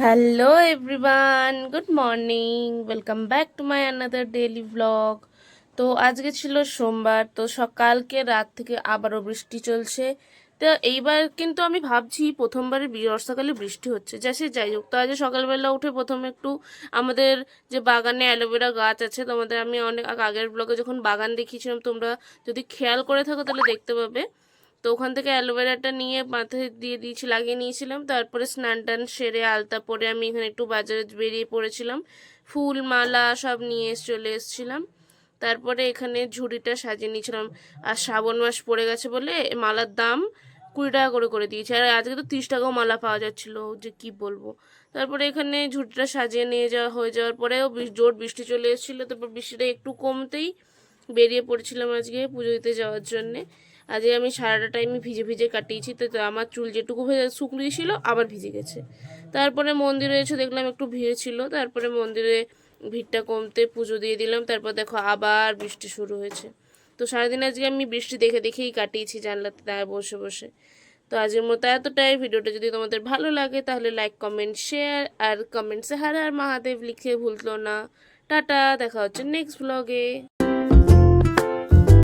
Hello everyone, good morning, welcome back to my another daily blog. তো আজকে ছিল সোমবার, তো সকালকে রাত থেকে আবারও বৃষ্টি চলছে। তো এইবার কিন্তু আমি ভাবছি প্রথমবারে বর্ষাকালে বৃষ্টি হচ্ছে, যা সে যাই হোক। তো আজ সকালবেলা উঠে প্রথমে একটু আমাদের যে বাগানে অ্যালোভেরা গাছ আছে, তোমাদের আমি অনেক আগের ব্লগে যখন বাগান দেখিয়েছিলাম, তোমরা যদি খেয়াল করে থাকো তাহলে দেখতে পাবে। তো ওখান থেকে অ্যালোভেরাটা নিয়ে মাথায় দিয়ে দিয়েছি, লাগিয়ে নিয়েছিলাম। তারপরে স্নান টান সেরে আলতা পরে আমি এখানে একটু বাজারে বেরিয়ে পড়েছিলাম, ফুল মালা সব নিয়ে চলে এসেছিলাম। তারপরে এখানে ঝুড়িটা সাজিয়ে নিয়েছিলাম। আর শ্রাবণ মাস পড়ে গেছে বলে মালার দাম 20 টাকা করে দিয়েছে, আর আজকে তো 30 টাকাও মালা পাওয়া যাচ্ছিল, যে কি বলবো। তারপরে এখানে ঝুড়িটা সাজিয়ে নিয়ে যাওয়া হয়ে যাওয়ার পরেও জোর বৃষ্টি চলে এসেছিলো। তারপর বৃষ্টিটা একটু কমতেই বেরিয়ে পড়েছিলাম আজকে পুজো দিতে যাওয়ার জন্যে। আজকে আমি সারাটা টাইমে ভিজে ভিজে কাটিয়েছি, তো আমার চুল যেটুকু শুকনো ছিল আবার ভিজে গেছে। তারপরে মন্দিরে এসে দেখলাম একটু ভিড় ছিল, তারপরে মন্দিরে ভিড়টা কমতে পুজো দিয়ে দিলাম। তারপর দেখো আবার বৃষ্টি শুরু হয়েছে। তো সারাদিন আজকে আমি বৃষ্টি দেখে দেখেই কাটিয়েছি, জানলাতে দাঁড়িয়ে বসে বসে। তো আজকের মতো এতটাই। ভিডিওটা যদি তোমাদের ভালো লাগে তাহলে লাইক কমেন্ট শেয়ার, আর কমেন্টসে হর হর মহাদেব লিখে ভুলতো না। টাটা, দেখা হচ্ছে নেক্সট ব্লগে।